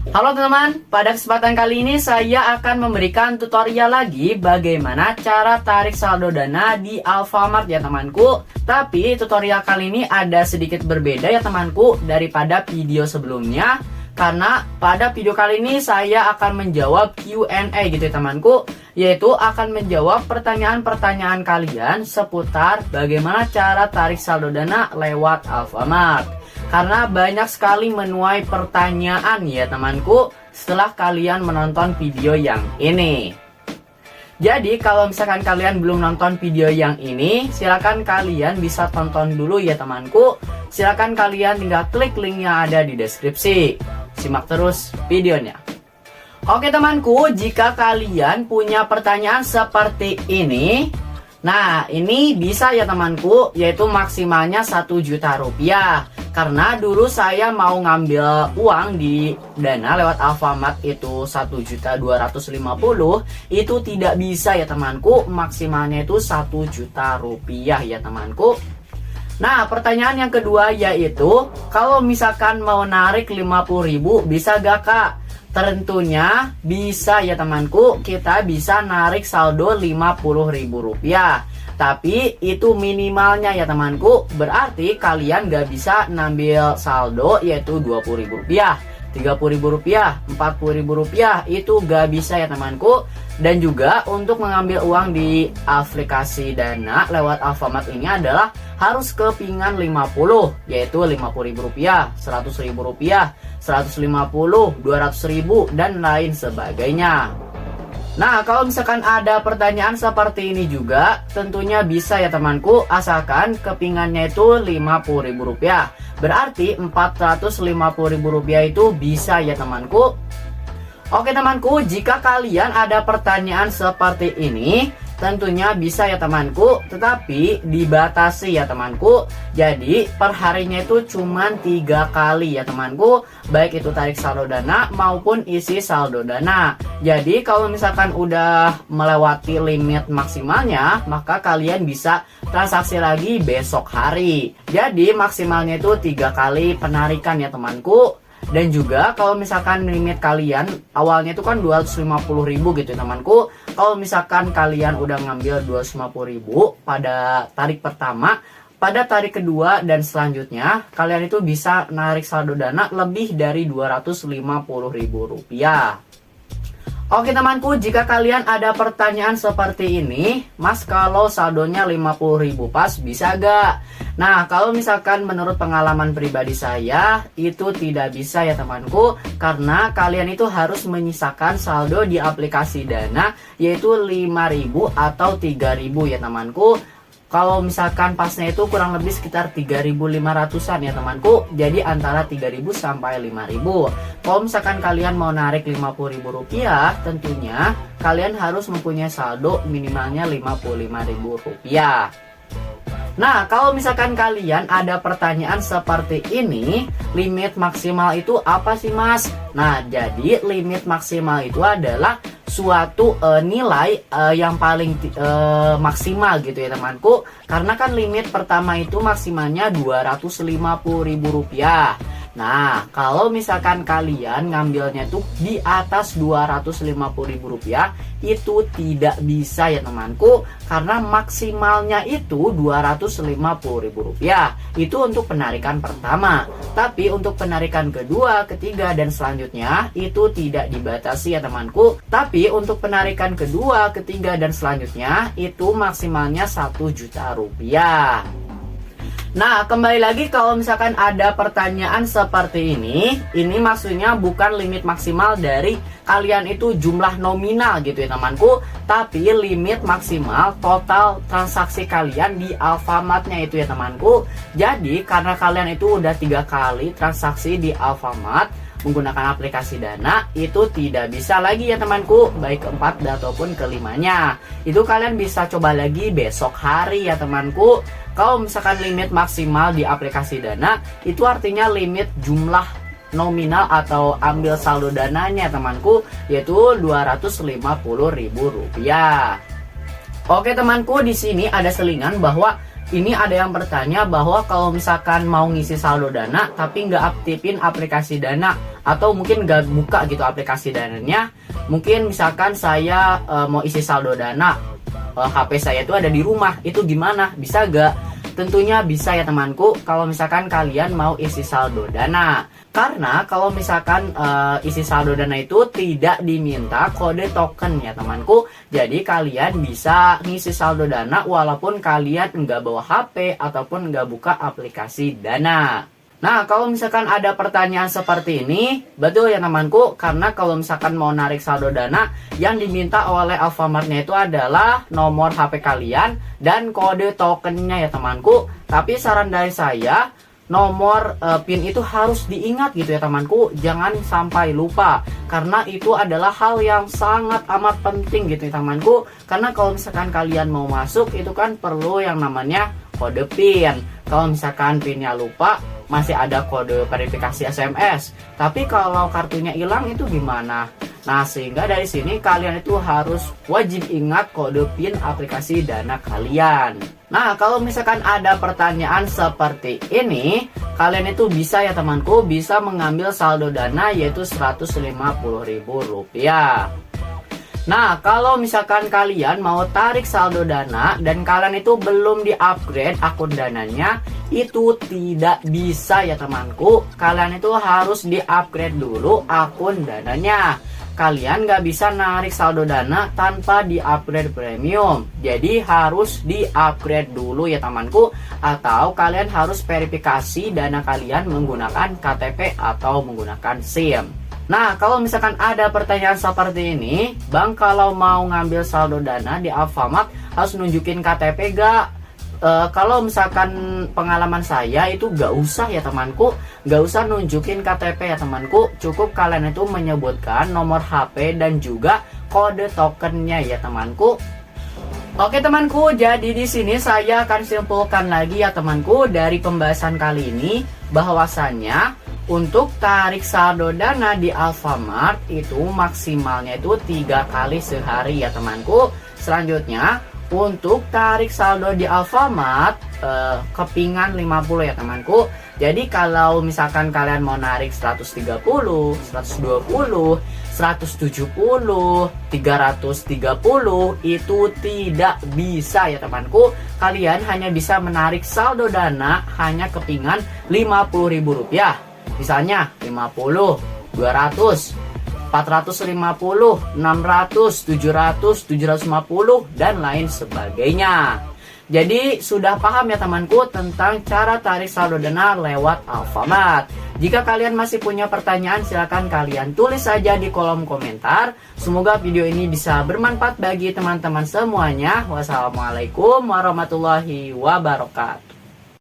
Halo teman-teman, pada kesempatan kali ini saya akan memberikan tutorial lagi bagaimana cara tarik saldo dana di Alfamart ya temanku. Tapi tutorial kali ini ada sedikit berbeda ya temanku daripada video sebelumnya. Karena pada video kali ini saya akan menjawab Q&A gitu ya temanku. Yaitu akan menjawab pertanyaan-pertanyaan kalian seputar bagaimana cara tarik saldo dana lewat Alfamart. Karena banyak sekali menuai pertanyaan ya temanku setelah kalian menonton video yang ini. Jadi kalau misalkan kalian belum nonton video yang ini, silakan kalian bisa tonton dulu ya temanku. Silakan kalian tinggal klik link yang ada di deskripsi. Simak terus videonya. Oke temanku, jika kalian punya pertanyaan seperti ini, nah ini bisa ya temanku, yaitu maksimalnya 1 juta rupiah. Karena dulu saya mau ngambil uang di Dana lewat Alfamart itu 1.250.000, itu tidak bisa ya temanku, maksimalnya itu 1 juta rupiah ya temanku. Nah pertanyaan yang kedua yaitu, kalau misalkan mau narik 50.000 bisa gak kak? Tentunya bisa ya temanku, kita bisa narik saldo 50.000 rupiah. Tapi itu minimalnya ya temanku, berarti kalian gak bisa ngambil saldo yaitu 20.000 rupiah, 30.000 rupiah, 40.000 rupiah, itu gak bisa ya temanku. Dan juga untuk mengambil uang di aplikasi Dana lewat Alfamart ini adalah harus kepingan 50, yaitu 50.000 rupiah, 100.000 rupiah, 150, 200.000 dan lain sebagainya. Nah kalau misalkan ada pertanyaan seperti ini juga tentunya bisa ya temanku, asalkan kepingannya itu 50.000 rupiah. Berarti 450.000 rupiah itu bisa ya temanku. Oke temanku, jika kalian ada pertanyaan seperti ini tentunya bisa ya temanku, tetapi dibatasi ya temanku. Jadi perharinya itu cuma 3 kali ya temanku, baik itu tarik saldo dana maupun isi saldo dana. Jadi kalau misalkan udah melewati limit maksimalnya, maka kalian bisa transaksi lagi besok hari. Jadi maksimalnya itu 3 kali penarikan ya temanku. Dan juga kalau misalkan limit kalian awalnya itu kan 250.000 gitu ya temanku. Kalau misalkan kalian udah ngambil 250.000 pada tarik pertama, pada tarik kedua dan selanjutnya kalian itu bisa narik saldo dana lebih dari 250.000 rupiah. Oke temanku, jika kalian ada pertanyaan seperti ini, Mas kalau saldonya 50.000 pas bisa gak? Nah kalau misalkan menurut pengalaman pribadi saya itu tidak bisa ya temanku. Karena kalian itu harus menyisakan saldo di aplikasi Dana yaitu 5.000 atau 3.000 ya temanku. Kalau misalkan pasnya itu kurang lebih sekitar 3.500-an ya temanku. Jadi antara 3.000 sampai 5.000. Kalau misalkan kalian mau narik 50.000 rupiah, tentunya kalian harus mempunyai saldo minimalnya 55.000 rupiah. Nah kalau misalkan kalian ada pertanyaan seperti ini, limit maksimal itu apa sih mas? Nah jadi limit maksimal itu adalah suatu nilai yang paling maksimal gitu ya temanku. Karena kan limit pertama itu maksimalnya 250.000 rupiah. Nah kalau misalkan kalian ngambilnya tuh di atas 250.000 rupiah, itu tidak bisa ya temanku. Karena maksimalnya itu 250.000 rupiah. Itu untuk penarikan pertama. Tapi untuk penarikan kedua, ketiga dan selanjutnya itu tidak dibatasi ya temanku. Tapi untuk penarikan kedua, ketiga dan selanjutnya itu maksimalnya 1 juta rupiah. Nah kembali lagi, kalau misalkan ada pertanyaan seperti ini maksudnya bukan limit maksimal dari kalian itu jumlah nominal gitu ya temanku, tapi limit maksimal total transaksi kalian di Alfamartnya itu ya temanku. Jadi karena kalian itu udah 3 kali transaksi di Alfamart menggunakan aplikasi Dana, itu tidak bisa lagi ya temanku, baik keempat ataupun kelimanya. Itu kalian bisa coba lagi besok hari ya temanku. Kalau misalkan limit maksimal di aplikasi Dana, itu artinya limit jumlah nominal atau ambil saldo dananya temanku, yaitu 250.000 rupiah. Oke temanku, di sini ada selingan bahwa Ini ada yang bertanya bahwa kalau misalkan mau ngisi saldo Dana tapi nggak aktifin aplikasi Dana, atau mungkin nggak buka gitu aplikasi Dananya. Mungkin misalkan saya mau isi saldo Dana, HP saya itu ada di rumah, itu gimana? Bisa gak? Tentunya bisa ya temanku, kalau misalkan kalian mau isi saldo Dana. Karena kalau misalkan isi saldo Dana itu tidak diminta kode token ya temanku. Jadi kalian bisa ngisi saldo Dana walaupun kalian nggak bawa HP ataupun nggak buka aplikasi Dana. Nah, kalau misalkan ada pertanyaan seperti ini, betul ya temanku, karena kalau misalkan mau narik saldo Dana, yang diminta oleh Alfamartnya itu adalah nomor HP kalian dan kode tokennya ya temanku. Tapi saran dari saya, nomor PIN itu harus diingat gitu ya temanku, jangan sampai lupa, karena itu adalah hal yang sangat amat penting gitu ya temanku. Karena kalau misalkan kalian mau masuk, itu kan perlu yang namanya kode PIN. Kalau misalkan PIN-nya lupa, masih ada kode verifikasi SMS. Tapi kalau kartunya hilang itu gimana? Nah, sehingga dari sini kalian itu harus wajib ingat kode PIN aplikasi Dana kalian. Nah, kalau misalkan ada pertanyaan seperti ini, kalian itu bisa ya temanku, bisa mengambil saldo Dana yaitu Rp150.000. Nah, kalau misalkan kalian mau tarik saldo Dana dan kalian itu belum di-upgrade akun Dananya, itu tidak bisa ya temanku. Kalian itu harus di-upgrade dulu akun Dananya. Kalian nggak bisa narik saldo Dana tanpa di-upgrade premium. Jadi harus di-upgrade dulu ya temanku. Atau kalian harus verifikasi Dana kalian menggunakan KTP atau menggunakan SIM. Nah, kalau misalkan ada pertanyaan seperti ini, Bang, kalau mau ngambil saldo Dana di Alfamart harus nunjukin KTP gak? Kalau misalkan pengalaman saya itu gak usah ya temanku, gak usah nunjukin KTP ya temanku. Cukup kalian itu menyebutkan nomor HP dan juga kode tokennya ya temanku. Oke temanku, jadi di sini saya akan simpulkan lagi ya temanku dari pembahasan kali ini, bahwasannya untuk tarik saldo Dana di Alfamart itu maksimalnya itu 3 kali sehari ya temanku. Selanjutnya untuk tarik saldo di Alfamart kepingan 50 ya temanku. Jadi kalau misalkan kalian mau narik 130, 120, 170, 330 itu tidak bisa ya temanku. Kalian hanya bisa menarik saldo Dana hanya kepingan Rp50.000. Misalnya 50, 200, 450, 600, 700, 750, dan lain sebagainya. Jadi sudah paham ya temanku tentang cara tarik saldo Dana lewat Alfamart. Jika kalian masih punya pertanyaan, silahkan kalian tulis saja di kolom komentar. Semoga video ini bisa bermanfaat bagi teman-teman semuanya. Wassalamualaikum warahmatullahi wabarakatuh.